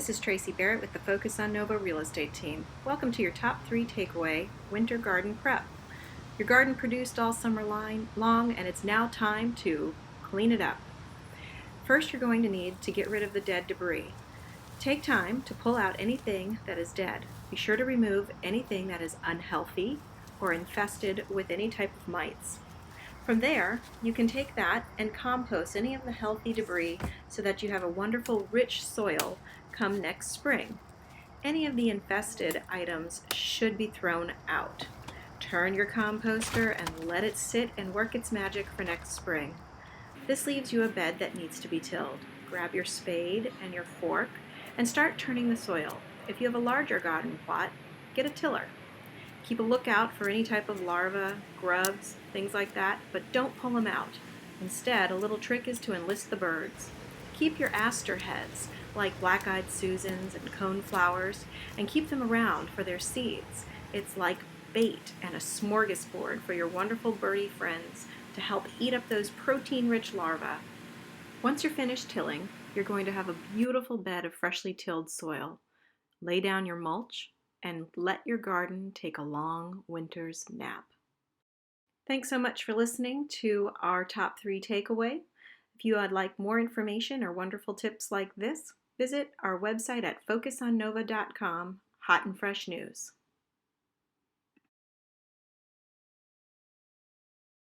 This is Tracy Barrett with the Focus on Nova Real Estate Team. Welcome to your top 3 takeaway winter garden prep. Your garden produced all summer long and it's now time to clean it up. First, you're going to need to get rid of the dead debris. Take time to pull out anything that is dead. Be sure to remove anything that is unhealthy or infested with any type of mites. From there, you can take that and compost any of the healthy debris so that you have a wonderful, rich soil come next spring. Any of the infested items should be thrown out. Turn your composter and let it sit and work its magic for next spring. This leaves you a bed that needs to be tilled. Grab your spade and your fork and start turning the soil. If you have a larger garden plot, get a tiller. Keep a lookout for any type of larvae, grubs, things like that, but don't pull them out. Instead, a little trick is to enlist the birds. Keep your aster heads, like black-eyed Susans and coneflowers, and keep them around for their seeds. It's like bait and a smorgasbord for your wonderful birdie friends to help eat up those protein-rich larvae. Once you're finished tilling, you're going to have a beautiful bed of freshly tilled soil. Lay down your mulch and let your garden take a long winter's nap. Thanks so much for listening to our top 3 takeaway. If you would like more information or wonderful tips like this, visit our website at focusonnova.com, hot and fresh news.